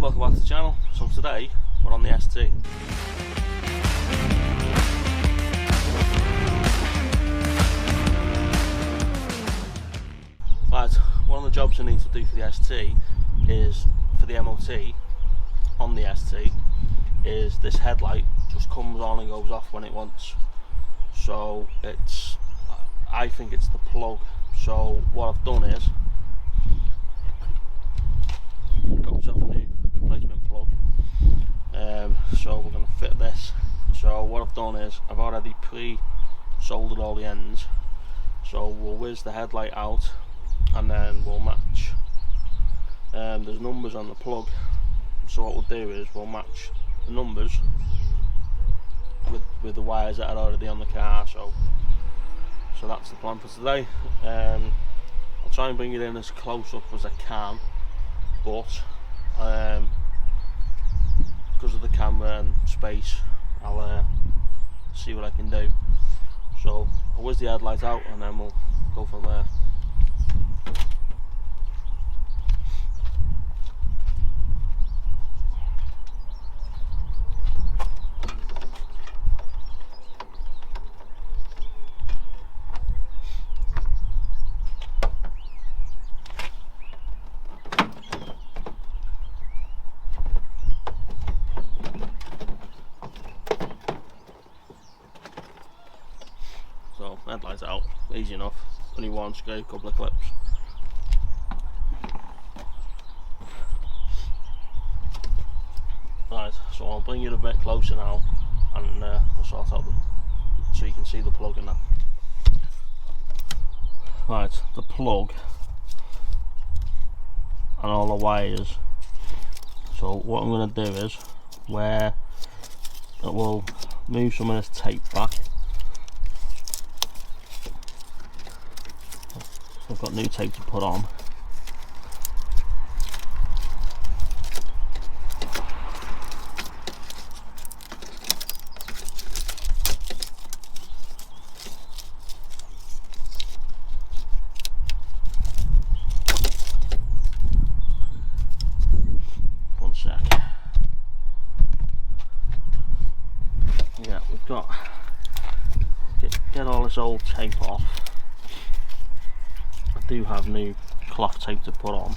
welcome back to the channel. So today we're on the ST. Right, one of the jobs I need to do for the ST is, for the MOT on the ST, is this headlight just comes on and goes off when it wants. So I think it's the plug. So what I've done is got myself a new replacement plug. So we're going to fit this. So what I've done is I've already pre-soldered all the ends. So we'll whiz the headlight out and then we'll match. There's numbers on the plug. So what we'll do is we'll match the numbers with the wires that are already on the car. So that's the plan for today. I'll try and bring it in as close up as I can, but because of the camera and space, I'll see what I can do. So I'll whiz the headlight out and then we'll go from there. So headlights out, easy enough, only one screw, couple of clips. Right, so I'll bring it a bit closer now and we'll sort out so you can see the plug in that. Right, the plug and all the wires. So what I'm going to do is, where it will move some of this tape back. I've got new tape to put on. One sec. Yeah, we've got get all this old tape off. I do have new cloth tape to put on.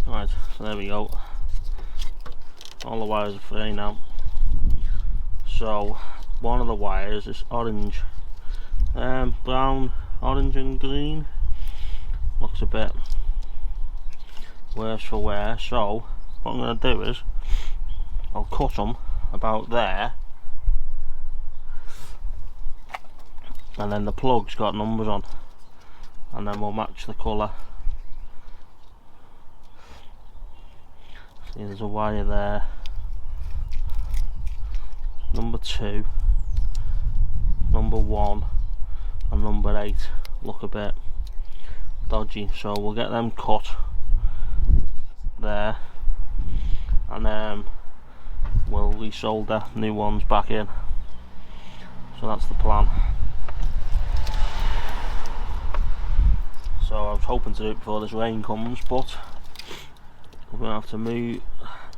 Right, so there we go. All the wires are free now. So one of the wires is orange, brown, orange and green. Looks a bit worse for wear. So what I'm going to do is I'll cut them about there, and then the plug's got numbers on, and then we'll match the colour. See, there's a wire there, number 2, number 1 and number 8 look a bit dodgy, so we'll get them cut there, and we'll resolder new ones back in. So that's the plan. So I was hoping to do it before this rain comes, but we're going to have to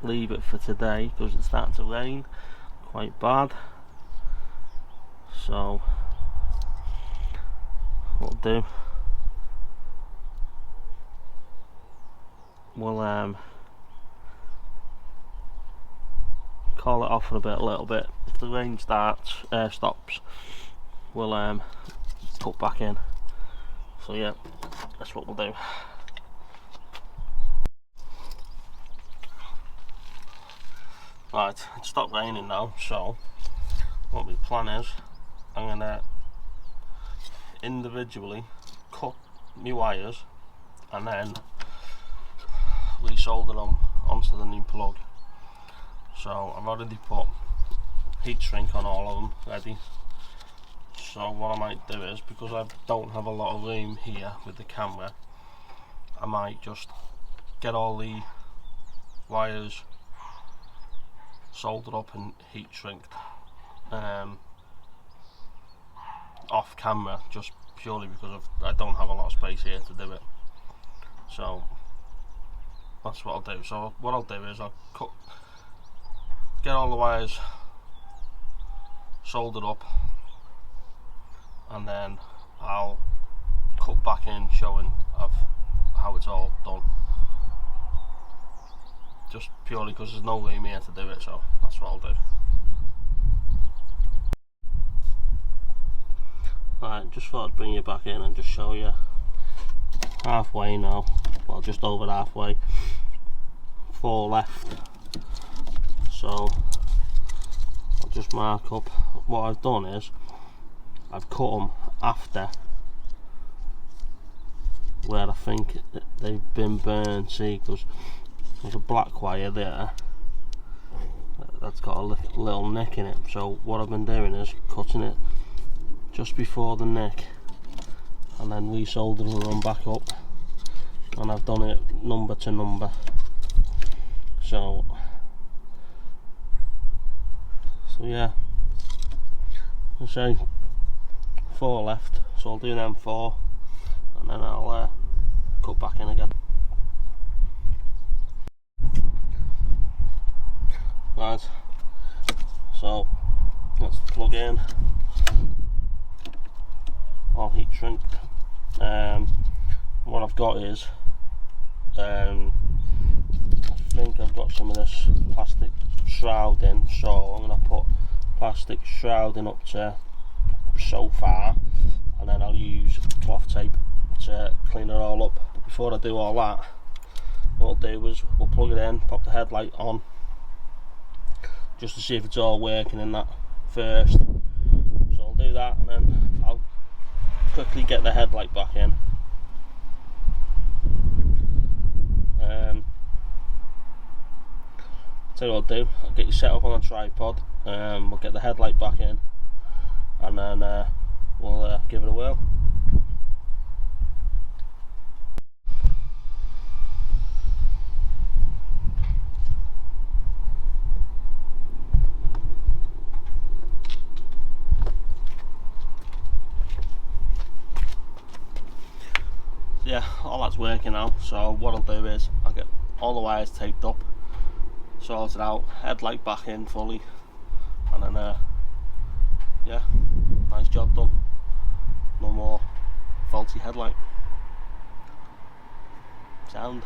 leave it for today because it's starting to rain quite bad. So what we'll do, we'll call it off for a little bit. If the rain stops, we'll put back in. So yeah, that's what we'll do. Right, it's stopped raining now, so what my plan is, I'm gonna individually cut my wires and then resolder them onto the new plug. So I've already put heat shrink on all of them ready. So what I might do is, because I don't have a lot of room here with the camera, I might just get all the wires soldered up and heat shrinked off camera, just purely because I don't have a lot of space here to do it. So that's what I'll do. So what I'll do is I'll get all the wires soldered up, and then I'll cut back in showing of how it's all done, just purely because there's no room here to do it. So that's what I'll do. Right, just thought I'd bring you back in and just show you halfway now, well just over halfway, 4 left. So I'll just mark up. What I've done is I've cut them after where I think they've been burned. See, because there's a black wire there that's got a little nick in it. So what I've been doing is cutting it just before the nick and then resoldering them back up, and I've done it number to number. So yeah, I'll say 4 left, so I'll do them 4 and then I'll cut back in again. Right, so that's the plug in, all heat shrinked. What I've got is I think I've got some of this plastic shrouding, so I'm going to put plastic shrouding up to so far, and then I'll use cloth tape to clean it all up. But before I do all that, what I'll do is we'll plug it in, pop the headlight on, just to see if it's all working in that first. So I'll do that and then I'll quickly get the headlight back in. Tell you what I'll do, I'll get you set up on a tripod, we'll get the headlight back in, and then we'll give it a whirl. Yeah, all that's working now. So what I'll do is I'll get all the wires taped up, sorted out, headlight back in fully, and then yeah, nice job done. No more faulty headlight. Sound.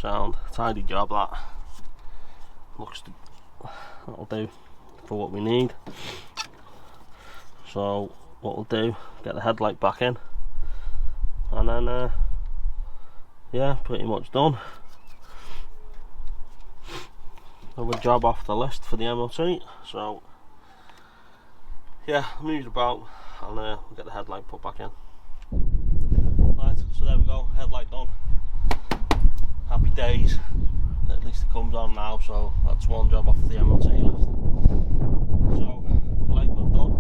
sound. Tidy job that. Looks to, that'll do for what we need. So what we'll do, get the headlight back in, and then yeah, pretty much done. Another job off the list for the MOT. So yeah, moved about, and we'll get the headlight put back in. Right, so there we go, headlight done. Happy days. At least it comes on now, so that's one job off the MOT list. So if you like what I've done,